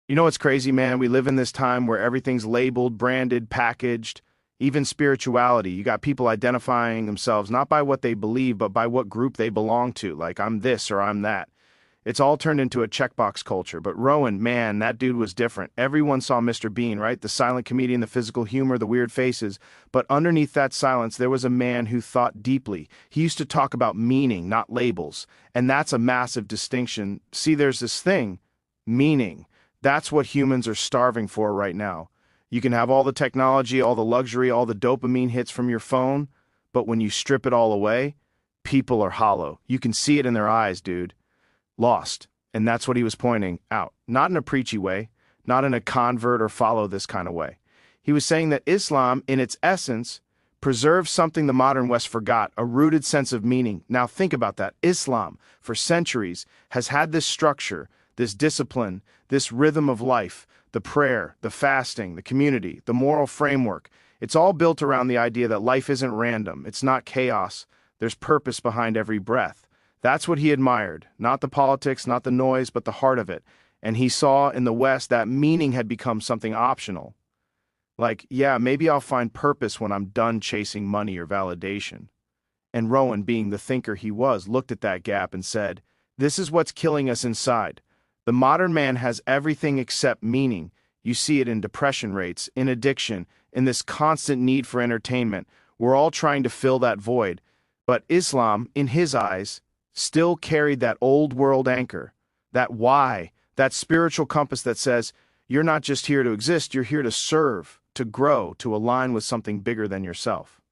You know what's crazy, man? We live in this time where everything's labeled, branded, packaged, even spirituality. You got people identifying themselves not by what they believe, but by what group they belong to. Like, I'm this or I'm that. It's all turned into a checkbox culture. But Rowan, man, that dude was different. Everyone saw Mr. Bean, right? The silent comedian, the physical humor, the weird faces. But underneath that silence, there was a man who thought deeply. He used to talk about meaning, not labels. And that's a massive distinction. See, there's this thing, meaning. That's what humans are starving for right now. You can have all the technology, all the luxury, all the dopamine hits from your phone, but when you strip it all away, people are hollow. You can see it in their eyes, dude. Lost. And that's what he was pointing out. Not in a preachy way, not in a convert or follow this kind of way. He was saying that Islam, in its essence, preserves something the modern West forgot, a rooted sense of meaning. Now think about that. Islam, for centuries, has had this structure, this discipline, this rhythm of life, the prayer, the fasting, the community, the moral framework. It's all built around the idea that life isn't random, it's not chaos, there's purpose behind every breath. That's what he admired, not the politics, not the noise, but the heart of it. And he saw in the West that meaning had become something optional. Like, yeah, maybe I'll find purpose when I'm done chasing money or validation. And Rowan, being the thinker he was, looked at that gap and said, this is what's killing us inside. The modern man has everything except meaning. You see it in depression rates, in addiction, in this constant need for entertainment. We're all trying to fill that void. But Islam, in his eyes, still carried that old world anchor, that why, that spiritual compass that says, you're not just here to exist, you're here to serve, to grow, to align with something bigger than yourself.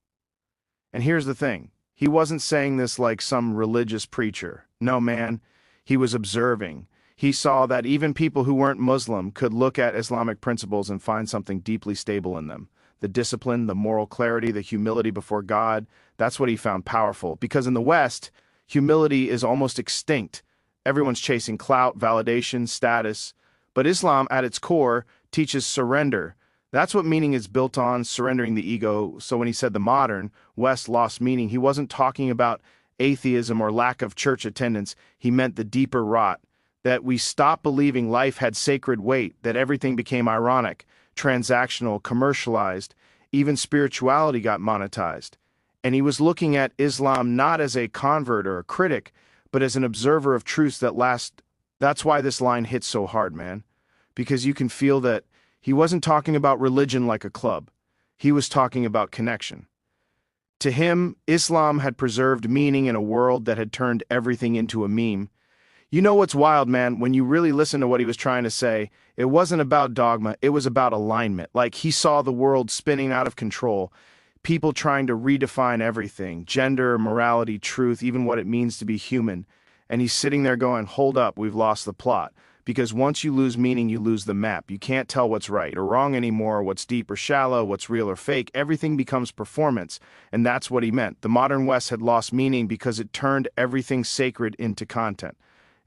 And here's the thing, he wasn't saying this like some religious preacher. No, man, he was observing. He saw that even people who weren't Muslim could look at Islamic principles and find something deeply stable in them. The discipline, the moral clarity, the humility before God, that's what he found powerful. Because in the West, humility is almost extinct. Everyone's chasing clout, validation, status. But Islam, at its core, teaches surrender. That's what meaning is built on, surrendering the ego. So when he said the modern West lost meaning, he wasn't talking about atheism or lack of church attendance. He meant the deeper rot, that we stopped believing life had sacred weight, that everything became ironic, transactional, commercialized, even spirituality got monetized. And he was looking at Islam not as a convert or a critic, but as an observer of truths that last. That's why this line hits so hard, man. Because you can feel that he wasn't talking about religion like a club. He was talking about connection. To him, Islam had preserved meaning in a world that had turned everything into a meme. You know what's wild, man? When you really listen to what he was trying to say, it wasn't about dogma, it was about alignment. Like, he saw the world spinning out of control, people trying to redefine everything, gender, morality, truth, even what it means to be human. And he's sitting there going, hold up, we've lost the plot. Because once you lose meaning, you lose the map. You can't tell what's right or wrong anymore, what's deep or shallow, what's real or fake. Everything becomes performance. And that's what he meant. The modern West had lost meaning because it turned everything sacred into content.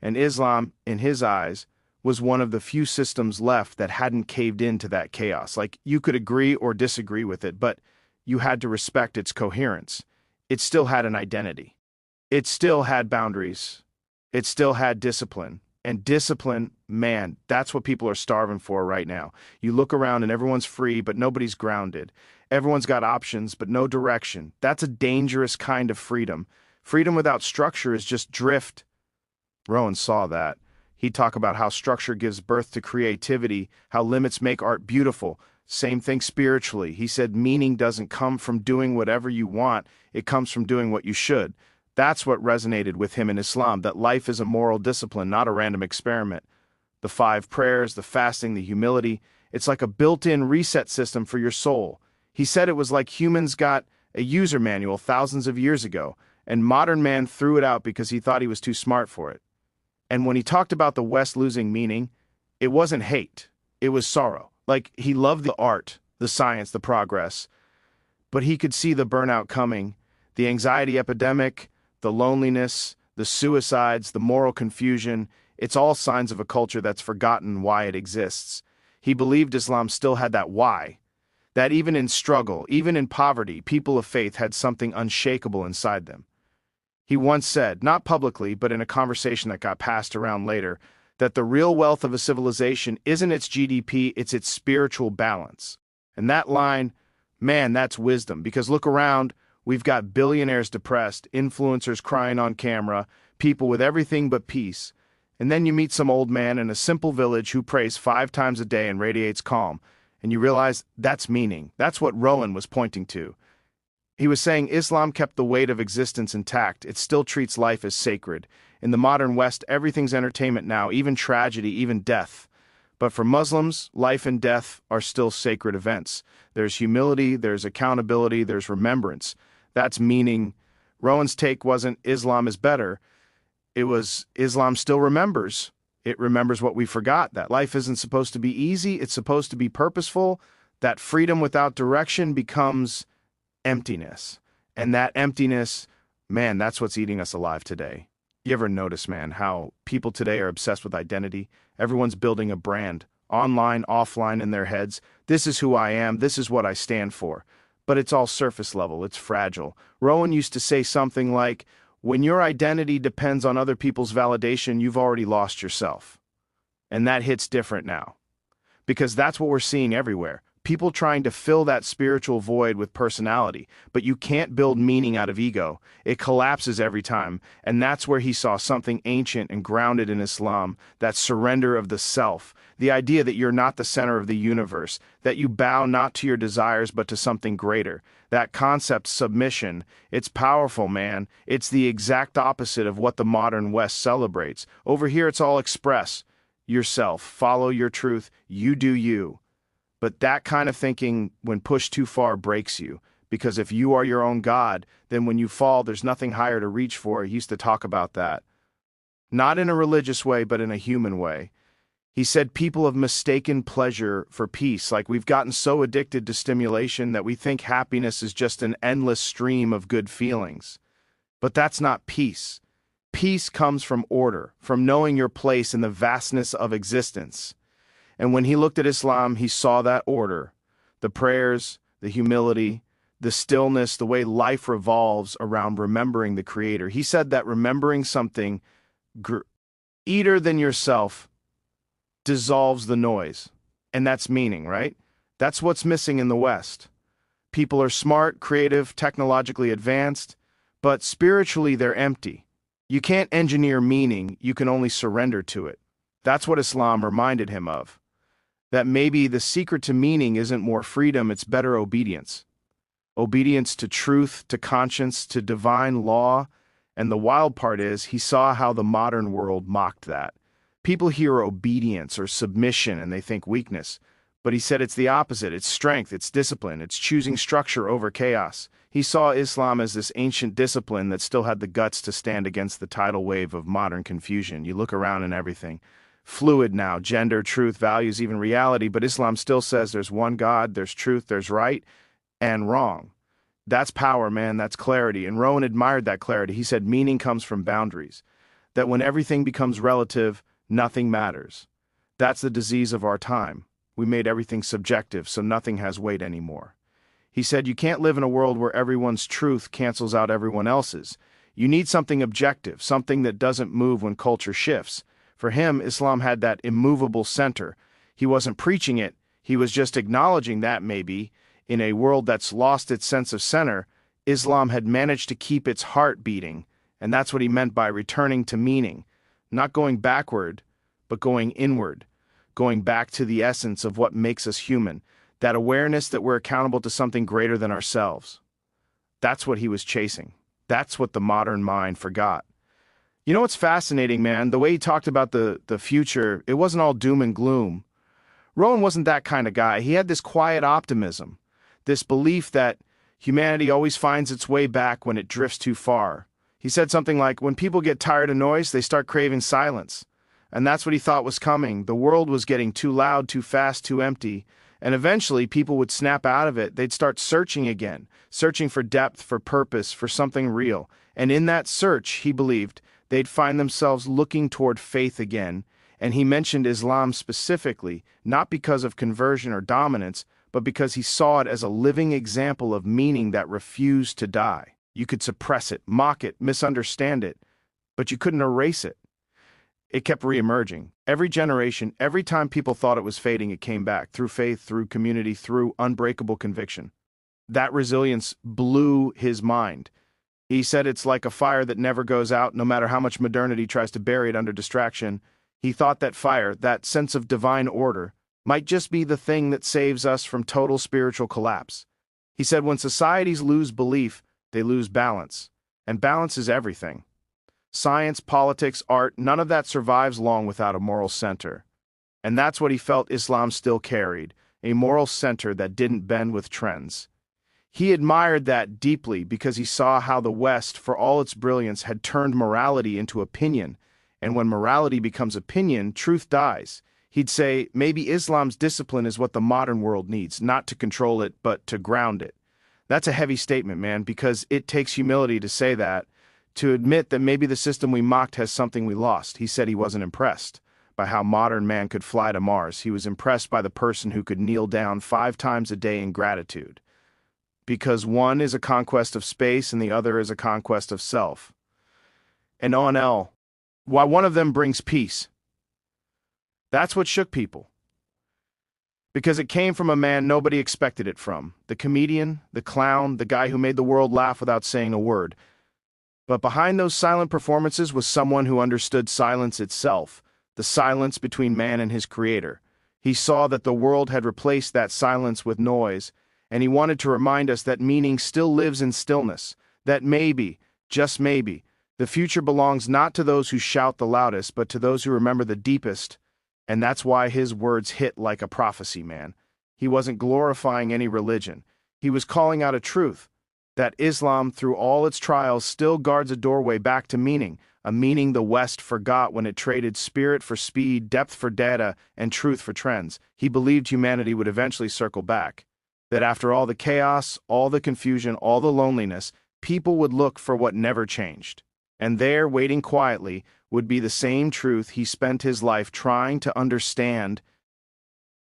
And Islam, in his eyes, was one of the few systems left that hadn't caved into that chaos. Like, you could agree or disagree with it, but you had to respect its coherence. It still had an identity. It still had boundaries. It still had discipline. And discipline, man, that's what people are starving for right now. You look around and everyone's free, but nobody's grounded. Everyone's got options, but no direction. That's a dangerous kind of freedom. Freedom without structure is just drift. Rowan saw that. He'd talk about how structure gives birth to creativity, how limits make art beautiful. Same thing spiritually. He said meaning doesn't come from doing whatever you want, it comes from doing what you should. That's what resonated with him in Islam, that life is a moral discipline, not a random experiment. The 5 prayers, the fasting, the humility, it's like a built-in reset system for your soul. He said it was like humans got a user manual thousands of years ago, and modern man threw it out because he thought he was too smart for it. And when he talked about the West losing meaning, it wasn't hate, it was sorrow. Like, he loved the art, the science, the progress, but he could see the burnout coming, the anxiety epidemic, the loneliness, the suicides, the moral confusion. It's all signs of a culture that's forgotten why it exists. He believed Islam still had that why, that even in struggle, even in poverty, people of faith had something unshakable inside them. He once said, not publicly, but in a conversation that got passed around later, that the real wealth of a civilization isn't its GDP, it's its spiritual balance. And that line, man, that's wisdom, because look around, we've got billionaires depressed, influencers crying on camera, people with everything but peace. And then you meet some old man in a simple village who prays 5 times a day and radiates calm, and you realize that's meaning. That's what Rowan was pointing to. He was saying Islam kept the weight of existence intact. It still treats life as sacred. In the modern West, everything's entertainment now, even tragedy, even death. But for Muslims, life and death are still sacred events. There's humility, there's accountability, there's remembrance. That's meaning. Rowan's take wasn't Islam is better. It was Islam still remembers. It remembers what we forgot, that life isn't supposed to be easy, it's supposed to be purposeful, that freedom without direction becomes emptiness. And that emptiness, man, that's what's eating us alive today. You ever notice, man, how people today are obsessed with identity? Everyone's building a brand, online, offline, in their heads. This is who I am, this is what I stand for. But it's all surface level, it's fragile. Rowan used to say something like, when your identity depends on other people's validation, you've already lost yourself. And that hits different now. Because that's what we're seeing everywhere. People trying to fill that spiritual void with personality, but you can't build meaning out of ego. It collapses every time, and that's where he saw something ancient and grounded in Islam, that surrender of the self, the idea that you're not the center of the universe, that you bow not to your desires but to something greater. That concept, submission, it's powerful, man. It's the exact opposite of what the modern West celebrates. Over here it's all express. Yourself, follow your truth, you do you. But that kind of thinking, when pushed too far, breaks you. Because if you are your own God, then when you fall, there's nothing higher to reach for. He used to talk about that. Not in a religious way, but in a human way. He said people have mistaken pleasure for peace, like we've gotten so addicted to stimulation that we think happiness is just an endless stream of good feelings. But that's not peace. Peace comes from order, from knowing your place in the vastness of existence. And when he looked at Islam, he saw that order, the prayers, the humility, the stillness, the way life revolves around remembering the Creator. He said that remembering something greater than yourself dissolves the noise. And that's meaning, right? That's what's missing in the West. People are smart, creative, technologically advanced, but spiritually they're empty. You can't engineer meaning, you can only surrender to it. That's what Islam reminded him of. That maybe the secret to meaning isn't more freedom, it's better obedience. Obedience to truth, to conscience, to divine law. And the wild part is, he saw how the modern world mocked that. People hear obedience or submission and they think weakness. But he said it's the opposite, it's strength, it's discipline, it's choosing structure over chaos. He saw Islam as this ancient discipline that still had the guts to stand against the tidal wave of modern confusion. You look around and everything. Fluid now, gender, truth, values, even reality, but Islam still says there's one God, there's truth, there's right and wrong. That's power, man, that's clarity, and Rowan admired that clarity. He said meaning comes from boundaries, that when everything becomes relative, nothing matters. That's the disease of our time. We made everything subjective, so nothing has weight anymore. He said you can't live in a world where everyone's truth cancels out everyone else's. You need something objective, something that doesn't move when culture shifts. For him, Islam had that immovable center. He wasn't preaching it, he was just acknowledging that maybe, in a world that's lost its sense of center, Islam had managed to keep its heart beating, and that's what he meant by returning to meaning. Not going backward, but going inward, going back to the essence of what makes us human, that awareness that we're accountable to something greater than ourselves. That's what he was chasing. That's what the modern mind forgot. You know what's fascinating, man? The way he talked about the future, it wasn't all doom and gloom. Rowan wasn't that kind of guy. He had this quiet optimism, this belief that humanity always finds its way back when it drifts too far. He said something like, when people get tired of noise, they start craving silence. And that's what he thought was coming. The world was getting too loud, too fast, too empty. And eventually people would snap out of it. They'd start searching again, searching for depth, for purpose, for something real. And in that search, he believed, they'd find themselves looking toward faith again. And he mentioned Islam specifically, not because of conversion or dominance, but because he saw it as a living example of meaning that refused to die. You could suppress it, mock it, misunderstand it, but you couldn't erase it. It kept re-emerging. Every generation, every time people thought it was fading, it came back, through faith, through community, through unbreakable conviction. That resilience blew his mind. He said it's like a fire that never goes out, no matter how much modernity tries to bury it under distraction. He thought that fire, that sense of divine order, might just be the thing that saves us from total spiritual collapse. He said when societies lose belief, they lose balance. And balance is everything. Science, politics, art, none of that survives long without a moral center. And that's what he felt Islam still carried, a moral center that didn't bend with trends. He admired that deeply because he saw how the West, for all its brilliance, had turned morality into opinion. And when morality becomes opinion, truth dies. He'd say, maybe Islam's discipline is what the modern world needs, not to control it, but to ground it. That's a heavy statement, man, because it takes humility to say that, to admit that maybe the system we mocked has something we lost. He said he wasn't impressed by how modern man could fly to Mars. He was impressed by the person who could kneel down 5 times a day in gratitude. Because one is a conquest of space and the other is a conquest of self. And on why one of them brings peace. That's what shook people. Because it came from a man nobody expected it from. The comedian, the clown, the guy who made the world laugh without saying a word. But behind those silent performances was someone who understood silence itself, the silence between man and his creator. He saw that the world had replaced that silence with noise, and he wanted to remind us that meaning still lives in stillness, that maybe, just maybe, the future belongs not to those who shout the loudest, but to those who remember the deepest. And that's why his words hit like a prophecy, man. He wasn't glorifying any religion. He was calling out a truth, that Islam, through all its trials, still guards a doorway back to meaning, a meaning the West forgot when it traded spirit for speed, depth for data, and truth for trends. He believed humanity would eventually circle back, that after all the chaos, all the confusion, all the loneliness, people would look for what never changed. And there, waiting quietly, would be the same truth he spent his life trying to understand